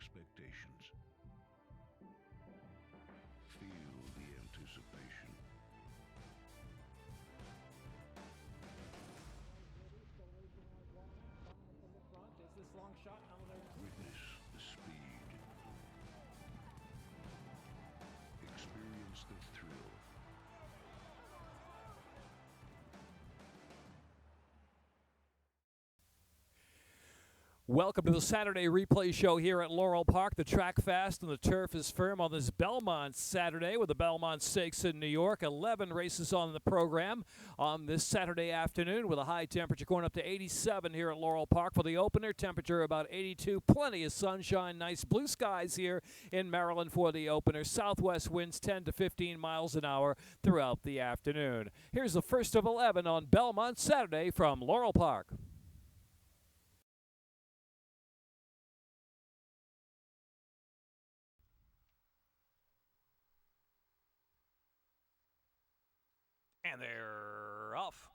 expectations. Feel the anticipation. Is this long shot? Witness the speed. Experience the thrill. Welcome to the Saturday replay show here at Laurel Park. The track fast and the turf is firm on this Belmont Saturday with the Belmont Stakes in New York. 11 races on the program on this Saturday afternoon with a high temperature going up to 87 here at Laurel Park for the opener. Temperature about 82. Plenty of sunshine. Nice blue skies here in Maryland for the opener. Southwest winds 10 to 15 miles an hour throughout the afternoon. Here's the first of 11 on Belmont Saturday from Laurel Park. And they're off.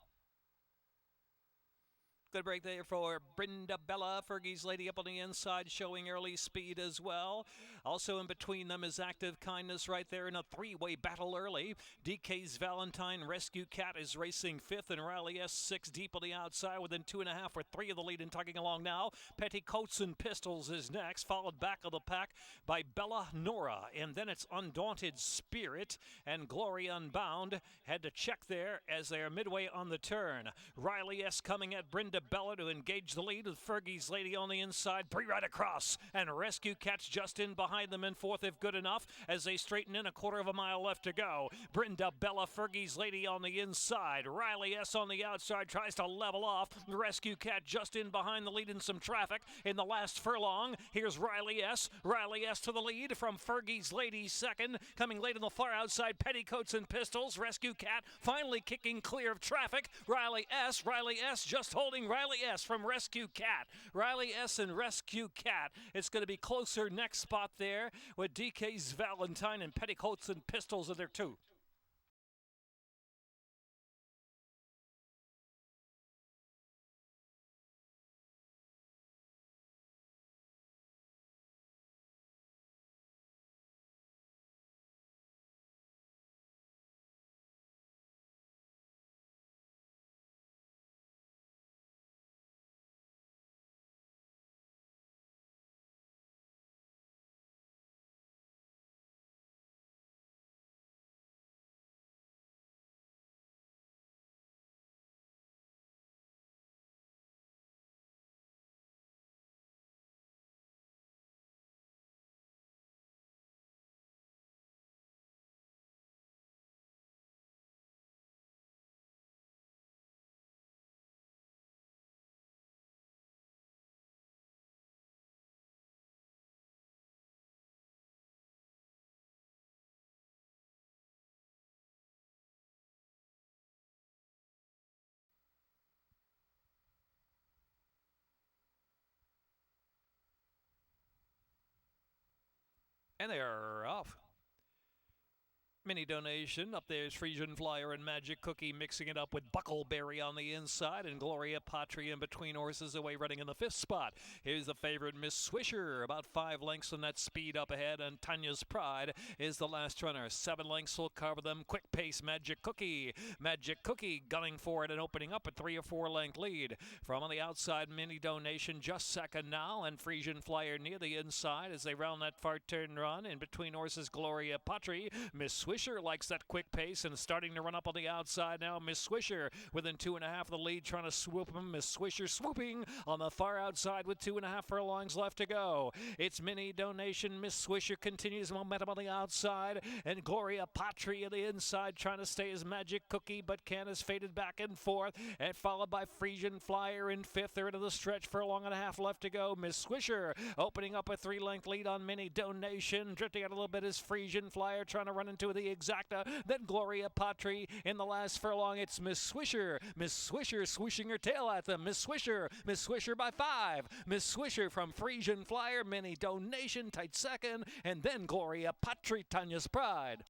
Good break there for Brenda Bella. Fergie's Lady up on the inside, showing early speed as well. Also in between them is Active Kindness right there in a three-way battle early. DK's Valentine Rescue Cat is racing fifth, and Riley S6 deep on the outside within 2.5 or 3 of the lead and tugging along now. Petticoats and Pistols is next, followed back of the pack by Bella Nora. And then it's Undaunted Spirit and Glory Unbound. Had to check there as they are midway on the turn. Riley S coming at Brenda Bella to engage the lead with Fergie's Lady on the inside. Three right across, and Rescue Cat's just in behind them in fourth if good enough as they straighten in. 1/4 mile left to go. Brenda Bella, Fergie's Lady on the inside. Riley S on the outside tries to level off. Rescue Cat just in behind the lead in some traffic in the last furlong. Here's Riley S. Riley S to the lead from Fergie's Lady second. Coming late on the far outside, Petticoats and Pistols. Rescue Cat finally kicking clear of traffic. Riley S just holding Riley S from Rescue Cat. Riley S and Rescue Cat. It's going to be closer next spot there with DK's Valentine and Petticoats and Pistols are there too. And they are off. Mini donation. Up there's Frisian Flyer and Magic Cookie mixing it up with Buckleberry on the inside and Gloria Patri in between horses away running in the fifth spot. Here's the favorite, Miss Swisher, about 5 lengths on that speed up ahead, and Tanya's Pride is the last runner. 7 lengths will cover them. Quick pace Magic Cookie. Magic Cookie gunning for it and opening up a 3 or 4 length lead. From on the outside, Mini donation just second now, and Frisian Flyer near the inside as they round that far turn run. In between horses, Gloria Patri. Miss Swisher likes that quick pace and starting to run up on the outside now. Miss Swisher within 2.5 of the lead, trying to swoop him. Miss Swisher swooping on the far outside with 2.5 furlongs left to go. It's Mini donation. Miss Swisher continues momentum on the outside, and Gloria Patri on the inside trying to stay as Magic Cookie, but Can has faded back and forth, and followed by Frisian Flyer in fifth. They're into the stretch for 1.5 left to go. Miss Swisher opening up a 3-length lead on Mini donation. Drifting out a little bit is Frisian Flyer trying to run into the exacta. Then Gloria Patri in the last furlong. It's Miss Swisher. Miss Swisher swooshing her tail at them. Miss Swisher by 5. Miss Swisher from Frisian Flyer. Mini donation tight second. And then Gloria Patri, Tanya's Pride.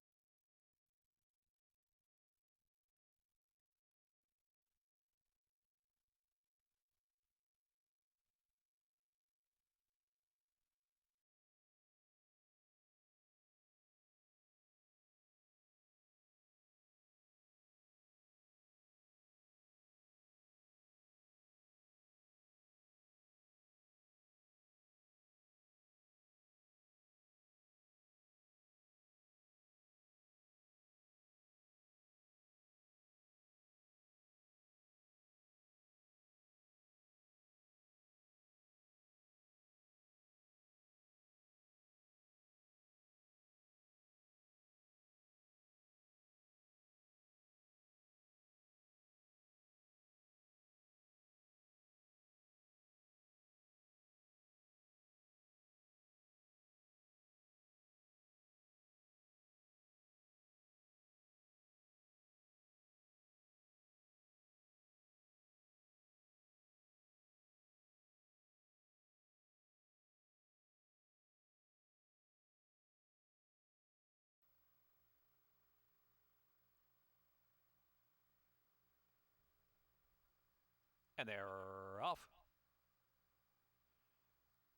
And they're off.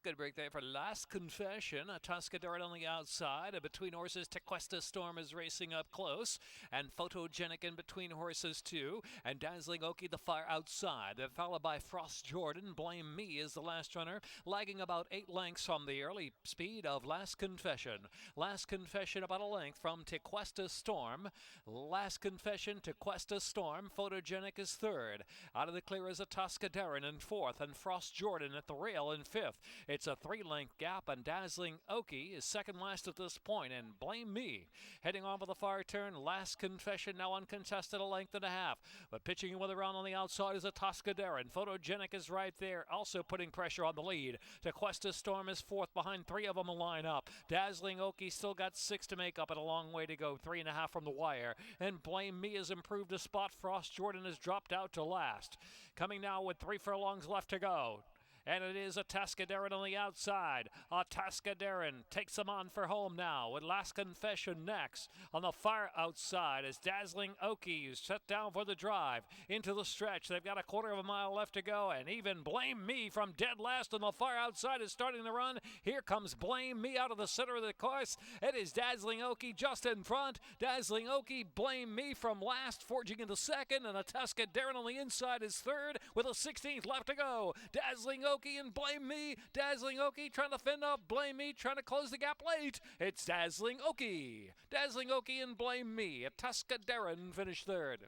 Good break there for Last Confession. A Tuscador on the outside. Between horses, Tequesta Storm is racing up close. And Photogenic in between horses, too. And Dazzling Oki the far outside. They're followed by Frost Jordan. Blame Me is the last runner, lagging about 8 lengths from the early speed of Last Confession. Last Confession about a length from Tequesta Storm. Last Confession, Tequesta Storm. Photogenic is third. Out of the clear is a Tuscador in fourth. And Frost Jordan at the rail in fifth. It's a 3-length gap, and Dazzling Oki is second last at this point, and Blame Me heading on for the far turn. Last Confession now uncontested, a length and a half, but pitching with around on the outside is a Tuscador. Photogenic is right there, also putting pressure on the lead. Tequesta Storm is fourth behind 3 of them a line up. Dazzling Oki still got 6 to make up, and a long way to go, 3.5 from the wire, and Blame Me has improved a spot. Frost Jordan has dropped out to last. Coming now with 3 furlongs left to go. And it is a Tuscador on the outside. A Tuscador takes them on for home now with Last Confession next. On the far outside is Dazzling Oki set down for the drive into the stretch. They've got a quarter of a mile left to go, and even Blame Me from dead last on the far outside is starting to run. Here comes Blame Me out of the center of the course. It is Dazzling Oki just in front. Dazzling Oki, Blame Me from last, forging into second, and a Tuscador on the inside is third with a 16th left to go. Dazzling Oki and Blame Me. Dazzling Oki trying to fend off Blame Me, trying to close the gap late. It's Dazzling Oki. Dazzling Oki and Blame Me. A Tuscador finished third.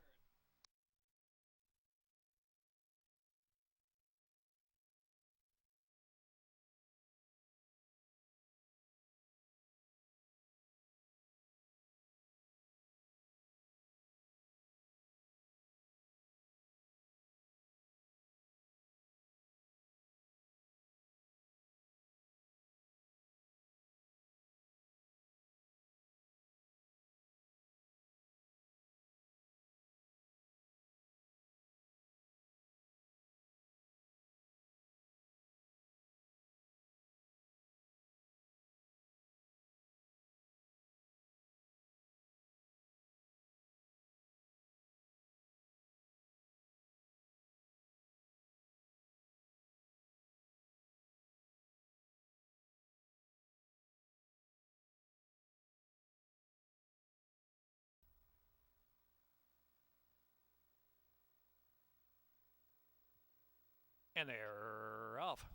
And they're off.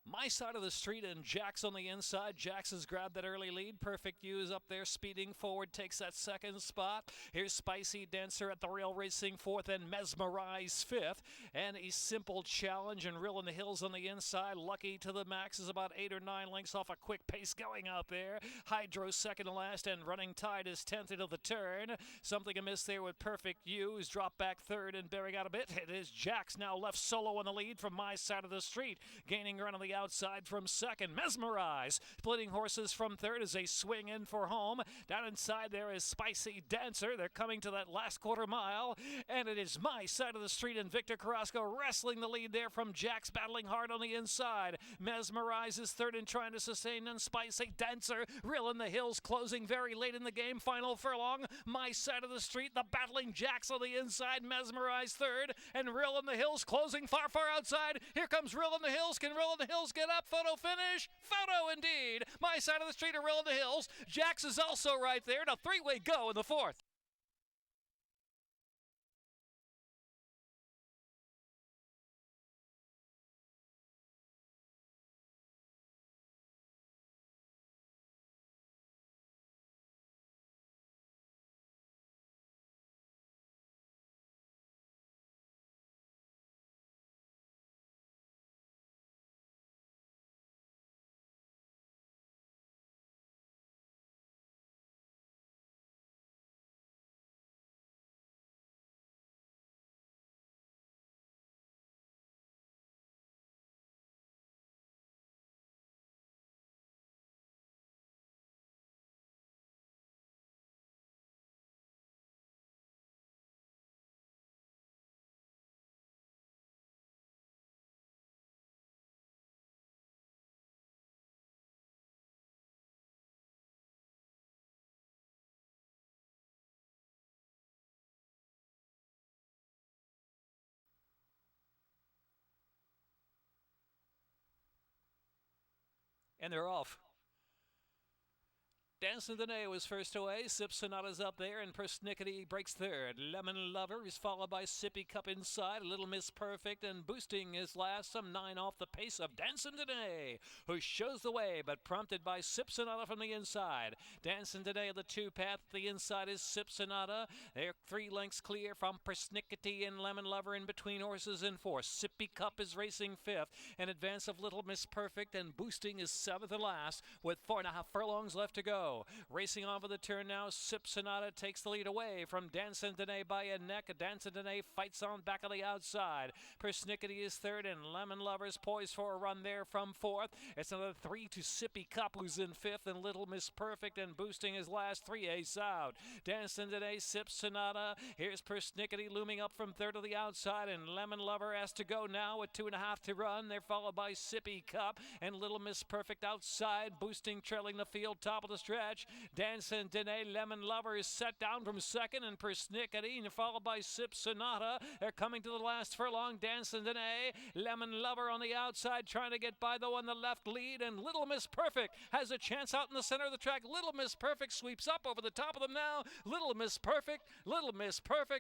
My side of the street and Jax on the inside. Jax has grabbed that early lead. Perfect U is up there speeding forward, takes that second spot. Here's Spicy Dancer at the rail racing fourth, and Mesmerize fifth. And a Simple Challenge and Real in the Hills on the inside. Lucky to the Max is about 8 or 9 lengths off a quick pace going out there. Hydro second to last, and Running Tide is 10th into the turn. Something amiss there with Perfect U, who's dropped back third and bearing out a bit. It is Jax now left solo in the lead from My Side of the Street, gaining ground on the outside from second. Mesmerize splitting horses from third as they swing in for home. Down inside there is Spicy Dancer. They're coming to that last quarter mile, and it is My Side of the Street and Victor Carrasco wrestling the lead there from Jax, battling hard on the inside. Mesmerize is third and trying to sustain, and Spicy Dancer Real in the Hills closing very late in the game. Final furlong, My Side of the Street, the battling Jax on the inside. Mesmerize third, and Real in the Hills closing far outside. Here comes Real in the Hills. Can Real in the Hills get up? Photo finish. Photo indeed. My Side of the Street, a Real in the Hills. Jax is also right there, and a 3-way go in the fourth. And they're off. Dancing Danae was first away. Sip Sonata's up there, and Persnickety breaks third. Lemon Lover is followed by Sippy Cup inside. Little Miss Perfect and boosting is last. Some 9 off the pace of Dancing Danae, who shows the way, but prompted by Sip Sonata from the inside. Dancing Danae, the 2-path. The inside is Sip Sonata. They're 3 lengths clear from Persnickety and Lemon Lover in between horses in 4th. Sippy Cup is racing 5th. In advance of Little Miss Perfect, and boosting is 7th and last with 4.5 furlongs left to go. Racing on for the turn now, Sip Sonata takes the lead away from Dancing Danae by a neck. Dancing Danae fights on back of the outside. Persnickety is 3rd, and Lemon Lover's poised for a run there from 4th. It's another 3 to Sippy Cup, who's in 5th, and Little Miss Perfect and boosting his last 3 ace out. Dancing Danae, Sip Sonata. Here's Persnickety looming up from 3rd to the outside, and Lemon Lover has to go now with 2.5 to run. They're followed by Sippy Cup and Little Miss Perfect outside, boosting trailing the field, top of the stretch. Dancing Danae, Lemon Lover is set down from 2nd, and Persnickety, followed by Sip Sonata. They're coming to the last furlong. Dancing Danae, Lemon Lover on the outside, trying to get by the one the left lead, and Little Miss Perfect has a chance out in the center of the track. Little Miss Perfect sweeps up over the top of them now. Little Miss Perfect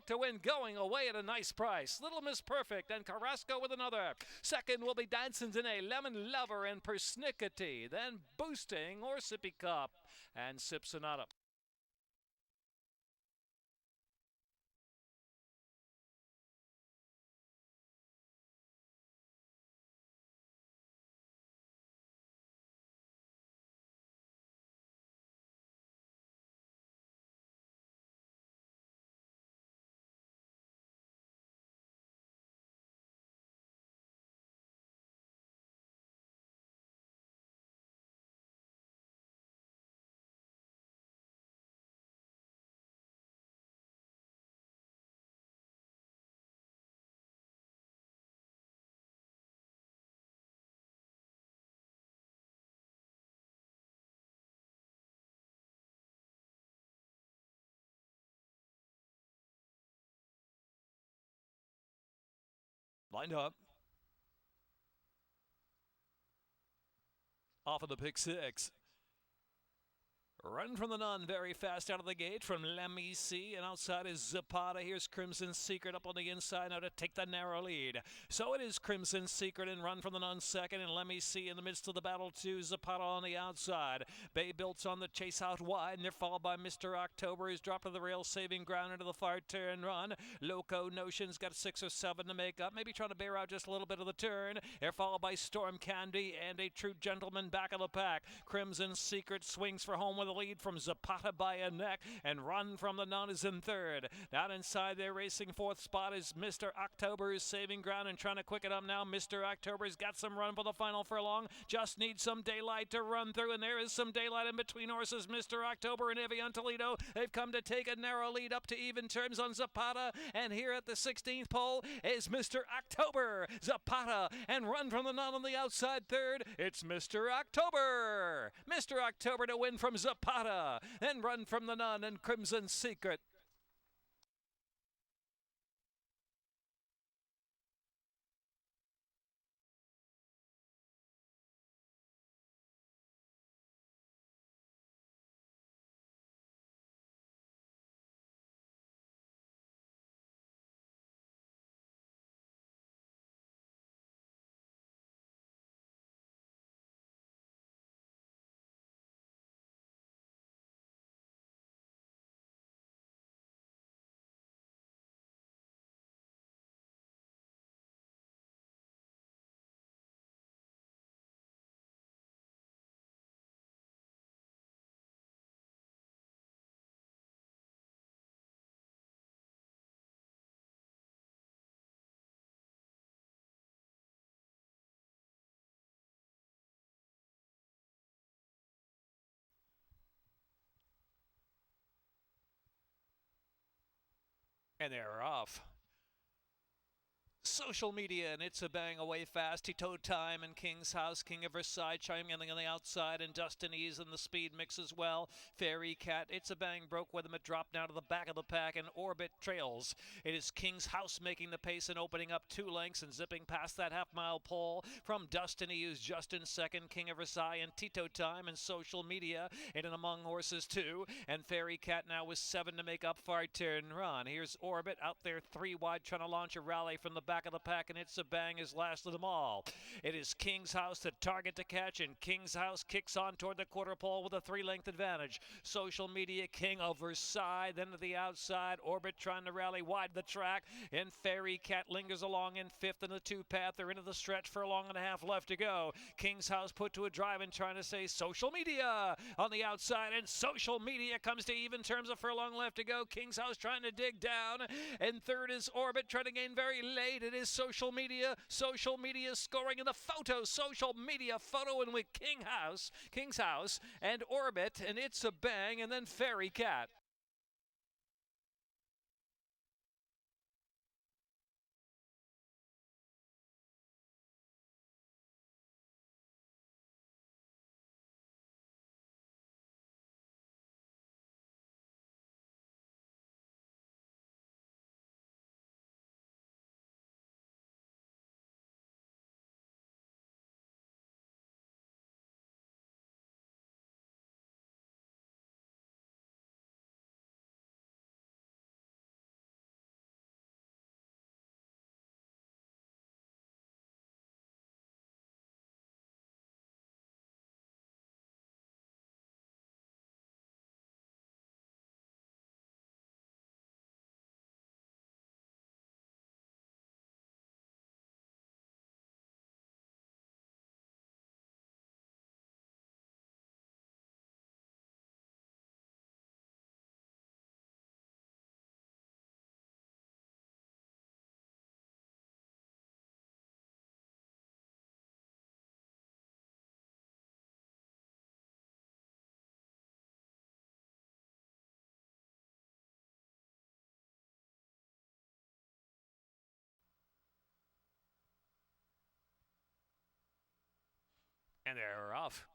to win, going away at a nice price. Little Miss Perfect and Carrasco with another. Second will be Dancing Danae, Lemon Lover, and Persnickety. Then boosting or Sippy Cup and Sip Sonata. Lined up. Off of the pick 6. Run from the Nun very fast out of the gate from Let Me See, and outside is Zapata. Here's Crimson Secret up on the inside now to take the narrow lead. So it is Crimson Secret and Run from the Nun 2nd, and Let Me See in the midst of the battle too. Zapata on the outside. Bay Built's on the chase out wide, and they're followed by Mr. October. He's dropped to the rail, saving ground into the far turn run. Loco Notion's got 6 or 7 to make up, maybe trying to bear out just a little bit of the turn. They're followed by Storm Candy and a True Gentleman back of the pack. Crimson Secret swings for home with a lead from Zapata by a neck, and Run from the Nun is in 3rd. Down inside there, racing 4th spot is Mr. October, is saving ground and trying to quicken up now. Mr. October's got some run for the final furlong, just needs some daylight to run through, and there is some daylight in between horses. Mr. October and Evian Toledo, they've come to take a narrow lead up to even terms on Zapata, and here at the 16th pole is Mr. October, Zapata, and Run from the Nun on the outside 3rd. It's Mr. October. Mr. October to win from Zapata, then Run from the Nun and Crimson Secret. And they're off. Social Media, and It's a Bang away fast. Tito Time and King's House, King of Versailles chiming in on the outside, and Destinies in the speed mix as well. Fairy Cat, It's a Bang broke with him. It dropped down to the back of the pack, and Orbit trails. It is King's House making the pace and opening up 2 lengths and zipping past that half-mile pole from Destiny, who's just in second. King of Versailles and Tito Time and Social Media in and among horses too. And Fairy Cat now with 7 to make up for our turn run. Here's Orbit out there 3 wide trying to launch a rally from the back of the pack, and It's a Bang is last of them all. It is King's House the target to catch, and King's House kicks on toward the quarter pole with a 3-length advantage. Social Media, King of Versailles, then to the outside. Orbit trying to rally wide the track, and Fairy Cat lingers along in 5th in the 2-path. They're into the stretch for a long and a half left to go. King's House put to a drive and trying to say Social Media on the outside, and Social Media comes to even terms. A furlong left to go. King's House trying to dig down, and third is Orbit trying to gain very late. It is Social Media. Social Media scoring in the photo. Social Media photo, and with King's House, and Orbit, and It's a Bang, and then Fairy Cat. And they're off.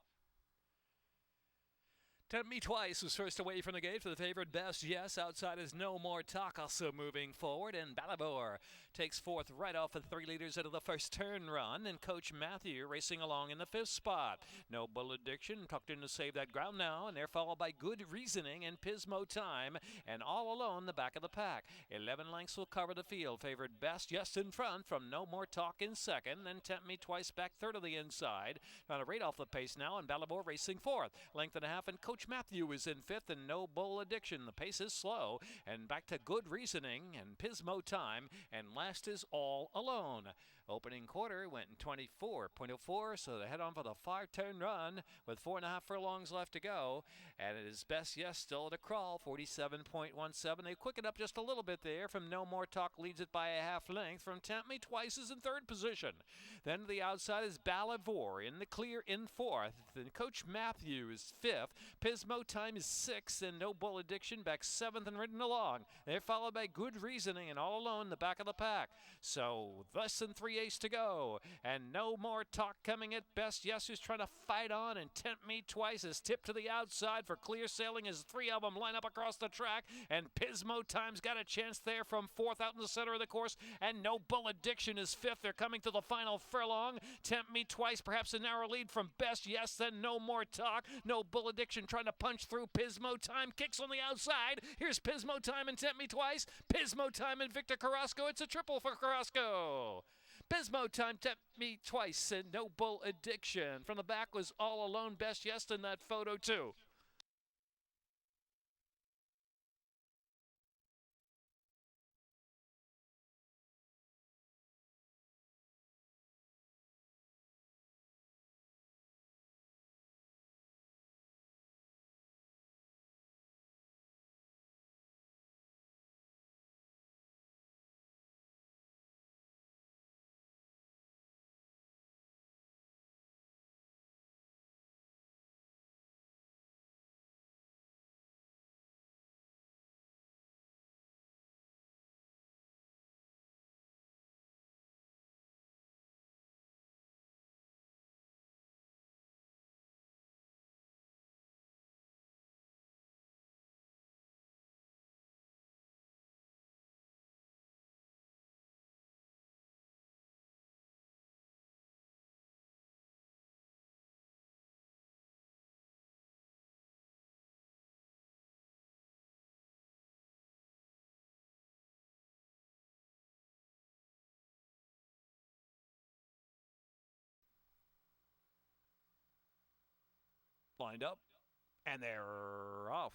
Tempt Me Twice was first away from the gate for the favorite Best Yes. Outside is No More Talk, also moving forward. And Balabor takes 4th right off of 3 leaders into the first turn run. And Coach Matthew racing along in the 5th spot. No Bull Addiction tucked in to save that ground now. And they're followed by Good Reasoning and Pismo Time. And all alone the back of the pack. 11 lengths will cover the field. Favored Best Yes in front from No More Talk in second. Then Tempt Me Twice back third of the inside. Trying to rate off the pace now. And Balabor racing 4th. Length and a half, and Coach Matthew is in 5th, and No Bull Addiction. The pace is slow, and back to Good Reasoning and Pismo Time, and last is All Alone. Opening quarter went in 24.04, so they head on for the 5-turn run with 4.5 furlongs left to go. And it is Best Yes still at a crawl, 47.17. They quicken up just a little bit there. From No More Talk leads it by a half length. From Tempt Me Twice is in 3rd position. Then to the outside is Ballavor in the clear in 4th. Then Coach Matthew is 5th. Pismo Time is 6th, and No Bull Addiction back 7th and ridden along. They're followed by Good Reasoning and All Alone the back of the pack. So less than 3/8 to go, and No More Talk coming at Best Yes, who's trying to fight on, and Tempt Me Twice is tipped to the outside for clear sailing as 3 of them line up across the track, and Pismo Time's got a chance there from 4th out in the center of the course, and No Bull Addiction is 5th. They're coming to the final furlong. Tempt Me Twice perhaps a narrow lead from Best Yes, then No More Talk. No Bull Addiction trying to punch through. Pismo Time kicks on the outside. Here's Pismo Time and Tempt Me Twice. Pismo Time and Victor Carrasco. It's a triple for Carrasco. Pismo Time, Tempt Me Twice, and No Bull Addiction. From the back was All Alone, Best Yes in that photo too. Lined up, and they're off.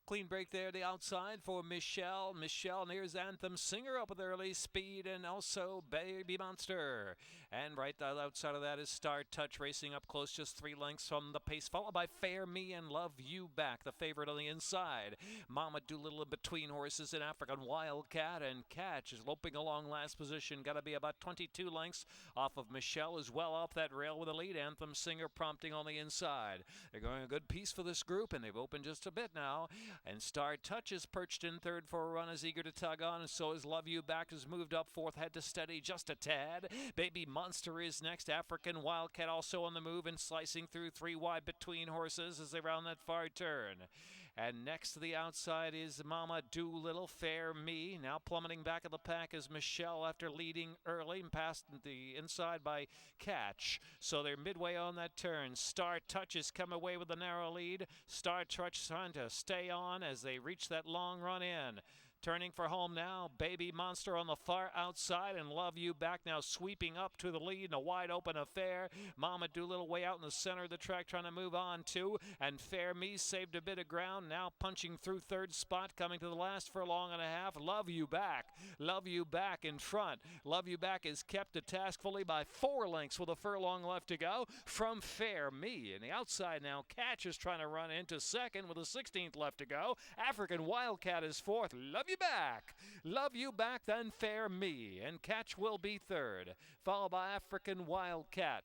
Clean break there, the outside for Michelle. Michelle nears Anthem Singer up with early speed, and also Baby Monster. And right outside of that is Star Touch racing up close, just 3 lengths from the pace, followed by Fair Me and Love You Back, the favorite on the inside. Mama Doolittle in between horses in African Wildcat, and Catch is loping along last position. Got to be about 22 lengths off of Michelle, as well off that rail with a lead. Anthem Singer prompting on the inside. They're going a good piece for this group, and they've opened just a bit now. And Star Touch is perched in third for a run, is eager to tug on, and so is Love You Back, has moved up fourth, had to steady just a tad. Baby Monster is next. African Wildcat also on the move and slicing through 3 wide between horses as they round that far turn. And next to the outside is Mama Doolittle. Fair Me now plummeting back of the pack is Michelle after leading early and past the inside by Catch. So they're midway on that turn. Star Touch has come away with a narrow lead. Star Touch trying to stay on as they reach that long run in. Turning for home now, Baby Monster on the far outside, and Love You Back now sweeping up to the lead in a wide open affair. Mama Doolittle way out in the center of the track trying to move on too, and Fair Me saved a bit of ground, now punching through third spot, coming to the last furlong and a half. Love You Back in front. Love You Back is kept to task fully by 4 lengths with a furlong left to go from Fair Me. And the outside now, Catch is trying to run into second with a 16th left to go. African Wildcat is fourth. Love You Back, then Fair Me, and Catch will be third, followed by African Wildcat.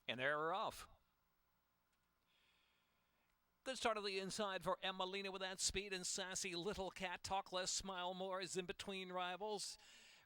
And they're off. Good start of the inside for Emelina with that speed, and Sassy Little Cat, Talk Less, Smile More is in between rivals.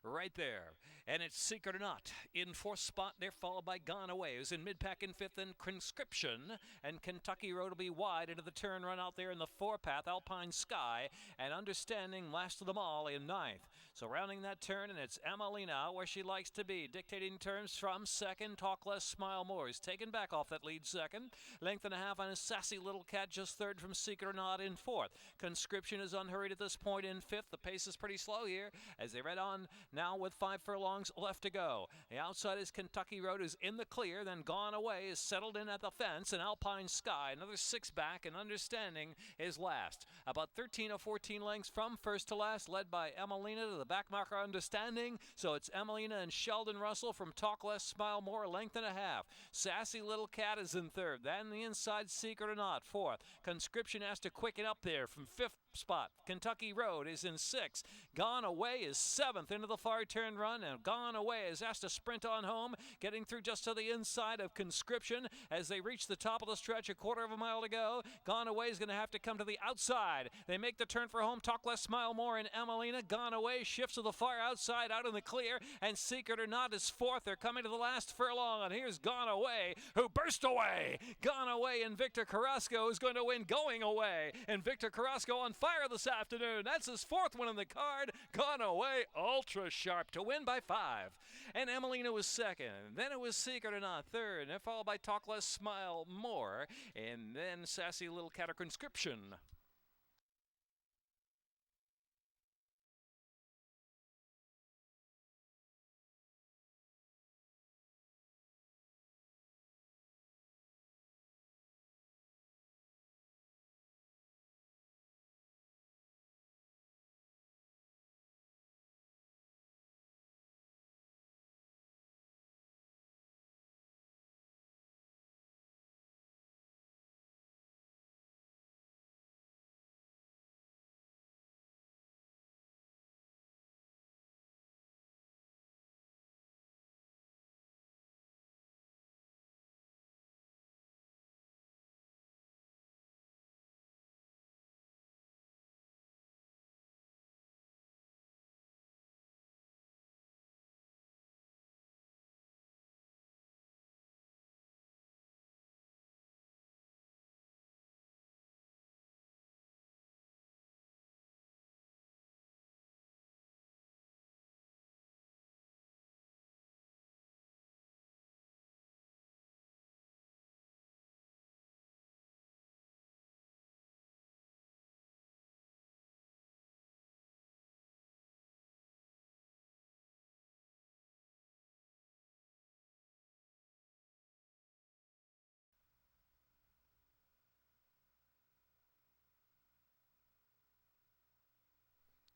Right there. And it's Secret or Not in 4th spot. They're followed by Gone Away, who's in mid-pack in 5th, and Conscription. And Kentucky Road will be wide into the turn run out there in the 4-path. Alpine Sky and Understanding last of them all in 9th. So rounding that turn, and it's Emelina where she likes to be. Dictating turns from second. Talk Less, Smile More is taken back off that lead second. Length and a half on a Sassy Little Cat just third from Secret or Not in 4th. Conscription is unhurried at this point in 5th. The pace is pretty slow here as they read on now with 5 furlongs left to go. The outside is Kentucky Road, is in the clear, then Gone Away is settled in at the fence, and Alpine Sky, another 6 back, and Understanding is last. About 13 or 14 lengths from first to last, led by Emelina to the back marker Understanding. So it's Emelina and Sheldon Russell from Talk Less, Smile More, length and a half. Sassy Little Cat is in third. Then the inside, Secret or Not, fourth. Conscription has to quicken up there from 5th spot. Kentucky Road is in 6th. Gone Away is 7th into the far turn run, and Gone Away is asked to sprint on home, getting through just to the inside of Conscription as they reach the top of the stretch, a quarter of a mile to go. Gone Away is going to have to come to the outside. They make the turn for home. Talk Less, Smile More, and Emelina. Gone Away shifts to the far outside, out in the clear, and Secret or Not is 4th. They're coming to the last furlong, and here's Gone Away, who burst away. Gone Away, and Victor Carrasco is going to win Going Away, and Victor Carrasco on fire this afternoon. That's his 4th win on the card. Gone Away, ultra sharp to win by 5. And Emelina was 2nd. Then it was Secret or Not 3rd, and followed by Talk Less, Smile More, and then Sassy Little Cat or Conscription.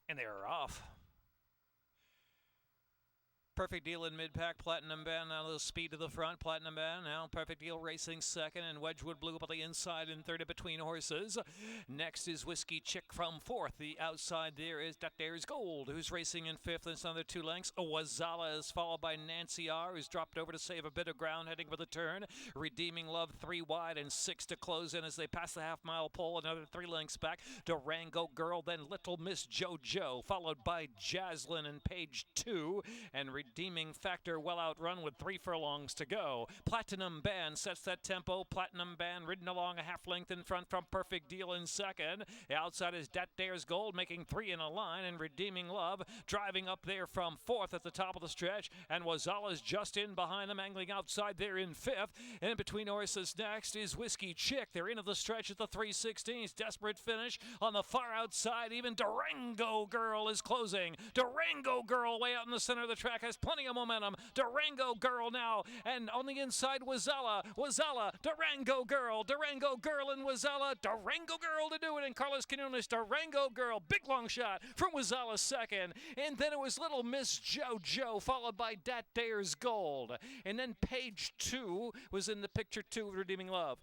And they're off. Perfect Deal in mid-pack. Platinum Band now the speed to the front. Platinum Band now Perfect Deal racing second, and Wedgwood Blue up on the inside in third between horses. Next is Whiskey Chick from fourth. The outside there is That There's Gold, who's racing in fifth. It's another 2 lengths. Wazala is followed by Nancy R, who's dropped over to save a bit of ground heading for the turn. Redeeming Love 3 wide and 6 to close in as they pass the half-mile pole. Another 3 lengths back. Durango Girl, then Little Miss JoJo, followed by Jaslyn and Page 2, and Redeeming Factor well outrun with 3 furlongs to go. Platinum Band sets that tempo. Platinum Band ridden along a half length in front from Perfect Deal in second. The outside is Dat Dares Gold making 3 in a line, and Redeeming Love driving up there from fourth at the top of the stretch, and Wazala's just in behind them, angling outside there in fifth. And in between horses next is Whiskey Chick. They're into the stretch at the 3/16. Desperate finish on the far outside. Even Durango Girl is closing. Durango Girl way out in the center of the track has plenty of momentum. Durango Girl now, and on the inside Wazala, Durango Girl and Wazala, Durango Girl to do it, and Carlos Quinones, Durango Girl, big long shot from Wazala second, and then it was Little Miss JoJo, followed by Dat Dares Gold, and then Page 2 was in the picture too, Redeeming Love.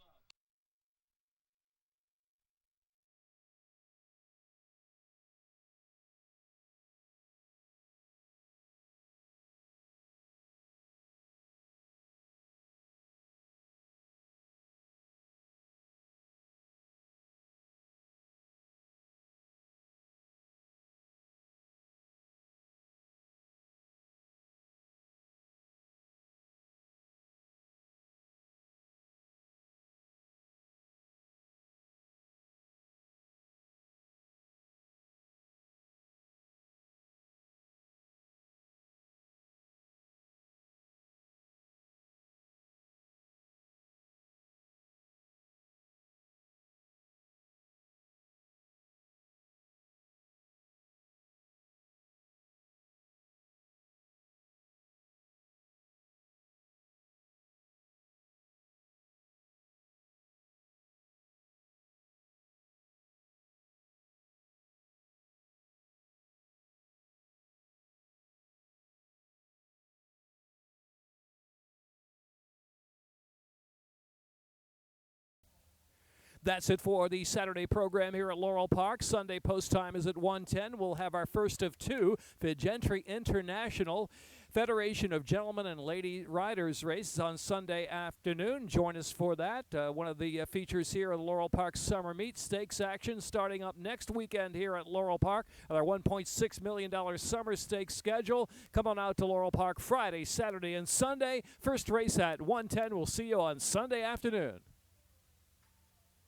That's it for the Saturday program here at Laurel Park. Sunday post time is at 1:10. We'll have our first of 2 Figentry International Federation of Gentlemen and Lady Riders races on Sunday afternoon. Join us for that. One of the features here at Laurel Park Summer Meet Stakes action starting up next weekend here at Laurel Park with our $1.6 million Summer Stakes schedule. Come on out to Laurel Park Friday, Saturday, and Sunday. First race at 1:10. We'll see you on Sunday afternoon.